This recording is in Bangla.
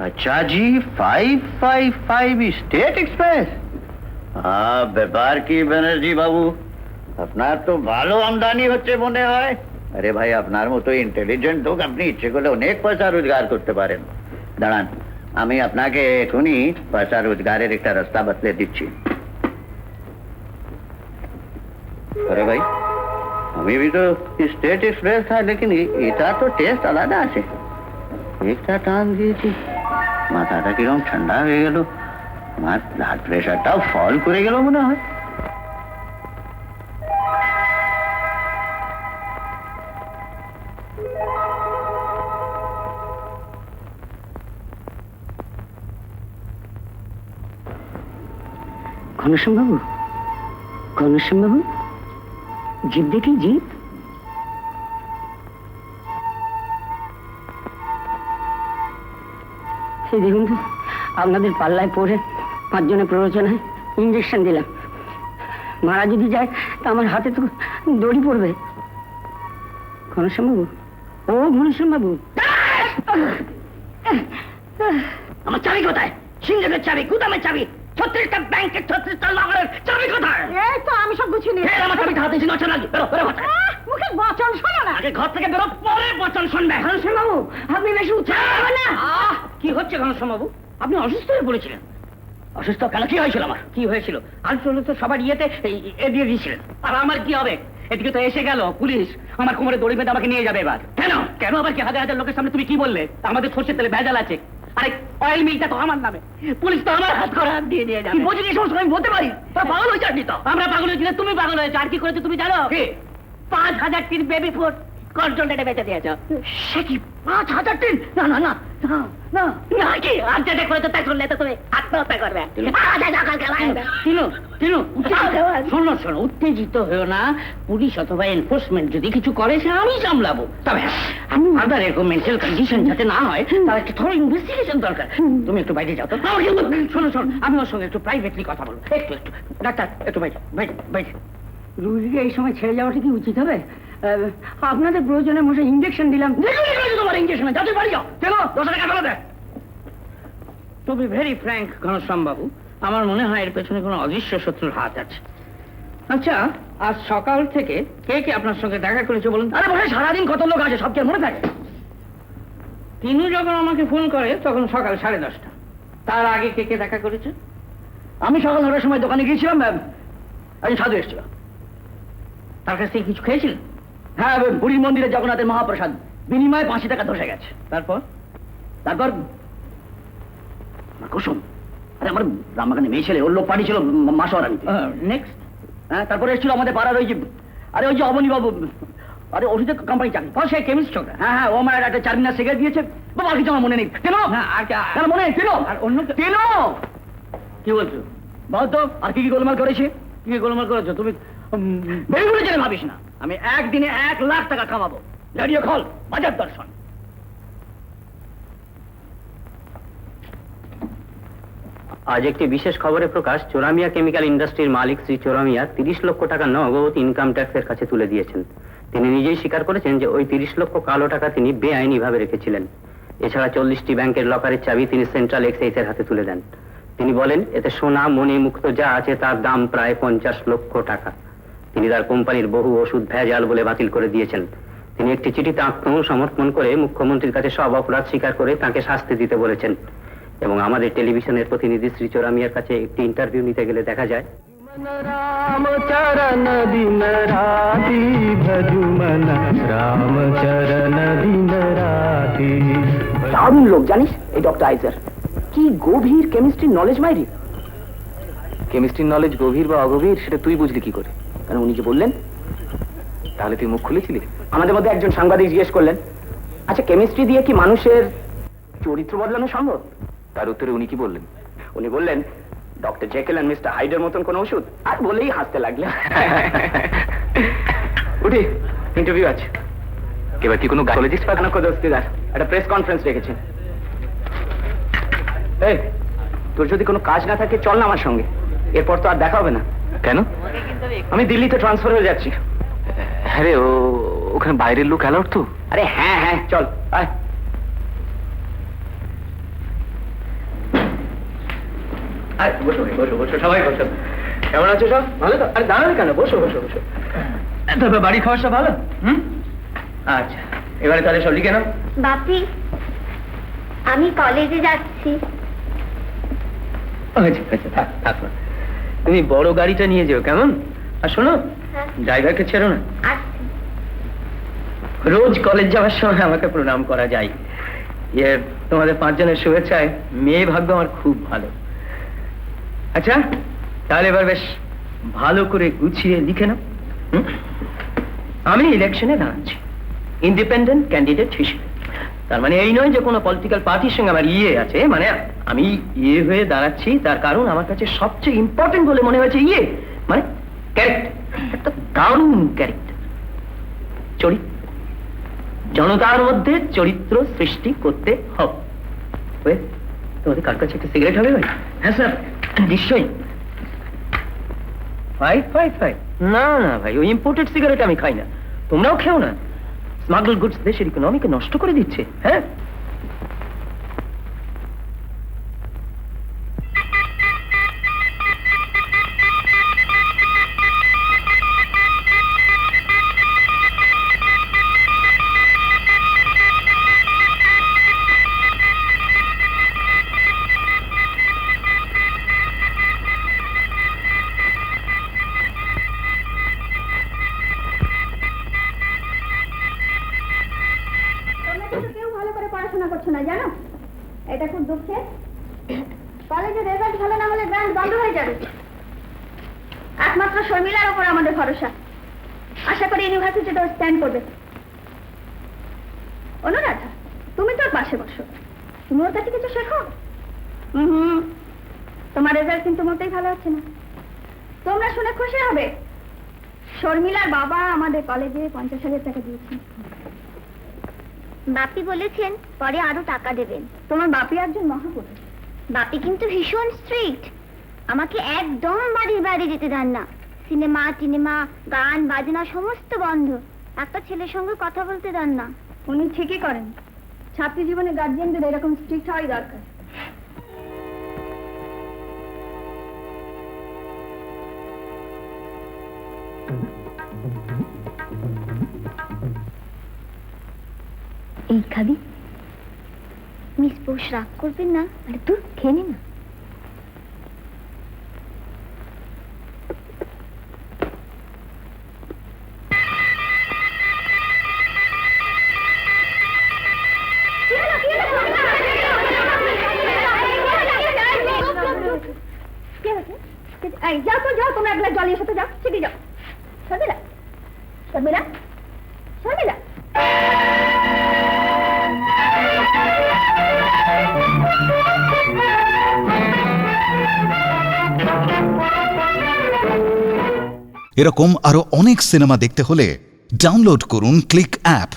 अच्छा जी, 555 स्टेट एक्सप्रेस। हाँ, ব্যাপার কি ব্যানার্জি বাবু, আপনার তো ভালো আমদানি হচ্ছে মনে হয়। আরে ভাই, আপনার মতো ইন্টেলিজেন্ট লোক আপনি ইচ্ছে করলে অনেক পয়সা রোজগার করতে পারেন। দাঁড়ান, আমি আপনাকে এখনই পয়সা রোজগারের একটা রাস্তা বতলে দিচ্ছি। अरे भाई, अभी भी तो स्टेट एक्सप्रेस था, लेकिन এটা তো টেস্ট আলাদা আছে। একটা টান দিয়েছি, মাথাটা কিরকম ঠান্ডা হয়ে গেল, আমার ব্লাড প্রেশারটাও ফল করে গেল মনে হয়। ঘনশ্যাম বাবু, ঘনশ্যাম বাবু, জিপ দেখি, জিপ। সেই দেখুন তো, আপনাদের পাল্লায় পড়ে 5 জনের প্ররোচনায় ইঞ্জেকশন দিলাম। মারা যদি যায় তা আমার হাতে তো দড়ি পড়বে। ঘনশ্যাম বাবু, ও ঘনশ্যাম বাবু, আমার চাবি কোথায়? সিংহের চাবি, গুদামের চাবি, 36টা ব্যাংকের 36টা লকারের চাবি কোথায়? এই তো আমি সব গুছিয়ে নিয়েছি। আমার চাবি হাতে ছিল, চল বেরো বেরো। মুখে বচন শোনো না, আগে ঘর থেকে বেরো, পরে বচন শুনবে। ঘনশ্যাম বাবু, আপনি বেশি উৎসাহ না। কি হচ্ছে ঘনশ্যাম বাবু? আপনি অসুস্থ হয়ে পড়েছিলেন। অসুস্থ কেন? কি হয়েছিল আমার? কি হয়েছিল? আলট্রোল তো সবার ইয়েতে এ দিয়ে দিয়েছিলেন। আর আমার কি হবে? এদিকে তো এসে গেল পুলিশ, আমার কোমরে দড়ি বেঁধে আমাকে নিয়ে যাবে এবার। কেন কেন আবার কি? হাজার হাজার লোকের সামনে তুমি কি বললে আমাদের সর্ষের তেলে ভেজাল আছে? আরে অয়েল মিলটা তো আমার নামে, পুলিশ তো আমার হাত করে হাত দিয়ে নিয়ে যাবে। বুঝলি, এই সমস্ত আমি বলতে পারি। পাগল হয়েছে আপনি তো। আমরা পাগল হয়েছি না, তুমি পাগল হয়েছো। আর কি করেছো তুমি জানো? 5000 টিন বেবি ফুড কন্ট্রোলেটে বেঁচে দিয়েছ। সে কি 5000 টিন? না না না না না, কি আর্জেন্টে করে তো তাই করলে তো তুমি আত্মহত্যা করবে। শোনো শোনো, উত্তেজিত হয়েও না। পুলিশ অথবা এনফোর্সমেন্ট যদি কিছু করে সে আমি সামলাবো। তবে আমি আদার এরকম মেন্টাল কন্ডিশন যাতে না হয় তার একটা থরো ইনভেস্টিগেশন দরকার। তুমি একটু বাইরে যাও তো। শোনো শোনো, আমি ওর সঙ্গে একটু প্রাইভেটলি কথা বলবো। একটু একটু ডাক্তার, একটু বাইরে বাইরে বাইরে। রুগীকে এই সময় ছেড়ে যাওয়াটা কি উচিত হবে? আপনাদের প্রয়োজনে মশাই ইঞ্জেকশন দিলাম। তোমার ইঞ্জেকশন যাতে বাড়ি যাও। চলো 10 টাকা ফেলে দেয়। To be very frank Ghanshyam babu, আমার মনে হয় এর পেছনে কোনো অদৃশ্য শত্রুর হাত আছে। আচ্ছা, আজ সকাল থেকে কে কে আপনার সঙ্গে দেখা করেছে বলুন? আরে মনে হয় সারাদিন কত লোক আছে, সব কে মনে থাকে? তিনু যখন আমাকে ফোন করে তখন সকাল 10:30। তার আগে কে কে দেখা করেছে? আমি সকাল 9টার সময় দোকানে গিয়েছিলাম, একজন সাধু এসেছিল। তার কাছ থেকে কিছু খেয়েছিলেন? হ্যাঁ, বুড়ির মন্দিরে জগন্নাথের মহাপ্রসাদ, বিনিময়ে 50 টাকা ধসে গেছে। তারপর তারপর কুসুম, আরে আমার রামবাগানে মেয়ে ছেলে, ওর লোক পাঠিয়েছিল মাসোয়ার আনতে। নেক্সট? হ্যাঁ, তারপরে এসেছিল আমাদের পাড়ার ওই যে, আরে ওই যে অবনী বাবু, আরে ওষুধের কোম্পানি চাকরি, সে কেমিস্ট ছোকরা। হ্যাঁ হ্যাঁ, ও আমার একটা চারমিনার সিগারেট দিয়েছে। বাবা আর কিছু আমার মনে নেই। কেন আর মনে নেই? কেন আর অন্য কেন? কি বলছো বল তো, আর কি কি গোলমাল করেছে? কি কি গোলমাল করেছো তুমি? বেগুলো জেনে ভাবিস না, আমি একদিনে 1 লাখ টাকা কামাবো। রেডিও খোল, বাজার দর্শন। আজ একটি বিশেষ খবরে প্রকাশ, চোরামিয়া কেমিক্যাল ইন্ডাস্ট্রির মালিক শ্রী চোরামিয়া 30 লক্ষ টাকা নগদ ইনকাম ট্যাক্সের কাছে তুলে দিয়েছেন। তিনি নিজেই স্বীকার করেছেন যে ওই 30 লক্ষ কালো টাকা তিনি বেআইনিভাবে রেখেছিলেন। এছাড়া 40টি ব্যাংকের লকারের চাবি তিনি সেন্ট্রাল এক্সাইজের হাতে তুলে দেন। তিনি বলেন, এতে সোনা মণি মুক্ত যা আছে তার দাম প্রায় 50 লক্ষ টাকা। তিনি তার কোম্পানির বহু ওষুধ ভেজাল বলে বাতিল করে দিয়েছেন। তিনি একটি চিঠিতে আত্মসমর্পণ করে মুখ্যমন্ত্রীর কাছে সব অপরাধ স্বীকার করে তাকে শাস্তি দিতে বলেছেন। এবং আমাদের টেলিভিশনের প্রতিনিধি শ্রী চোরামিয়ার কাছে একটি ইন্টারভিউ নিতে গেলে দেখা যায়, রাম চরণ দিন রাতি ভজুমন, রাম চরণ দিন রাতি। দারুণ লোক জানিস এই ডক্টর আইজার, কি গভীর কেমিস্ট্রির নলেজ মাইরি। কেমিস্ট্রির নলেজ গভীর বা অগভীর সেটা তুই বুঝলি কি করে? কারণ উনি যে বললেন। তাহলে তুই মুখ খুলেছিলি? আমাদের মধ্যে একজন সাংবাদিক জিজ্ঞেস করলেন, আচ্ছা কেমিস্ট্রি দিয়ে কি মানুষের চরিত্র বদলানো সম্ভব? তার উত্তরে উনি কি বললেন? উনি বললেন, ডক্টর জেকেল অ্যান্ড মিস্টার হাইডের মতন কোন ওষুধ। আর বলেই হাসতে লাগলেন। উঠি, ইন্টারভিউ আছে। এবার কি কোনো গাইনোলজিস্ট পাঠানো? দোস্তিদার একটা প্রেস কনফারেন্স রেখেছেন। এই, তোর যদি কোনো কাজ না থাকে চল না আমার সঙ্গে, এরপর তো আর দেখা হবে না। কেন? আমি দিল্লিতে ট্রান্সফার হয়ে যাচ্ছি। হ্যাঁ রে, ওখানে বাইরের লোক অ্যালাউড তো? আরে হ্যাঁ হ্যাঁ, চল আয়। আরে বসো ভাই, বসো বসো, সবাই বসো। কেমন আছো সব? ভালো তো? আরে দাঁড়ালে কেন? বসো বসো বসো। তবে বাড়ির খাওয়া সব ভালো? আচ্ছা, এবারে তাহলে সব লিখে নাও। বাপি, আমি কলেজে যাচ্ছি। আচ্ছা আচ্ছা, থাক থাক না। তুমি বড় গাড়িটা নিয়ে যেও, কেমন? আর শোনো, হ্যাঁ। ড্রাইভারকে ছেড়ো না। আসছি। রোজ কলেজ যাওয়ার সময় আমাকে প্রণাম করা যায়। তোমাদের 5 জনের শুভেচ্ছায় মেয়ে ভাগ্য আমার খুব ভালো। আচ্ছা, তাহলে এবার বেশ ভালো করে গুছিয়ে লিখে নাও। আমি ইলেকশনে দাঁড়াচ্ছি ইন্ডিপেন্ডেন্ট ক্যান্ডিডেট হিসেবে। তার মানে এই নয় যে কোনো পলিটিক্যাল পার্টির সঙ্গে আমার আছে, মানে আমি হয়ে দাঁড়াচ্ছি। তার কারণ আমার কাছে সবচেয়ে ইম্পর্টেন্ট বলে মনে হয়েছে মানে ক্যারেক্টার, একটা দারুণ ক্যারেক্টার, চরিত্র। জনতার মধ্যে চরিত্র সৃষ্টি করতে হবে। তোমাদের কার কাছে একটা সিগারেট হবে ভাই? হ্যাঁ স্যার, নিশ্চয়ই। ফাইভ। না না ভাই, ওই ইম্পোর্টেড সিগারেট আমি খাই না, তোমরাও খেও না। স্মাগল গুডস দেশের ইকোনমিকে নষ্ট করে দিচ্ছে। হ্যাঁ, কেউ ভালো করে পড়াশোনা করছো না, জানো? এটা খুব দুঃখের। কলেজের রেজাল্ট ভালো না হলে ব্রাঞ্চ বন্ধ হয়ে যাবে। একমাত্র শর্মিলার ওপর আমাদের ভরসা। আশা করি ইউনিভার্সিটিতে স্ট্যান্ড করবে। অনুরাধা, তুমি তোর পাশে বসো, তুমি ওর কাছে কিছু শেখো। তোমার রেজাল্ট কিন্তু মোটেই ভালো হচ্ছে না। তোমরা শুনে খুশি হবে, শর্মিলার বাবা আমাদের কলেজে 50,000 টাকা দিয়েছেন। বাপি বলেছেন পরে আরো টাকা দেবেন। তোমার বাপি একজন মহাপুরুষ। বাপি কিন্তু ভীষণ স্ট্রিক্ট, আমাকে একদম বাড়ির বাইরে যেতে দেন না। সিনেমা, গান বাজনা সমস্ত বন্ধ। একটা ছেলের সঙ্গে কথা বলতে দেন না। উনি ঠিকই করেন। ছাত্রী জীবনে গার্জিয়ানদের এরকম স্ট্রিক্ট হওয়াই দরকার। এই খাবি? মিস বোস রাগ করবেন না? আরে তুই খেয়ে নে না। যাও তোমরা এক গ্লাস জল নিয়ে সাথে যাও, সেটি যাও। শর্মিলা। এরকম আরো অনেক সিনেমা দেখতে হলে ডাউনলোড করুন ক্লিক অ্যাপ।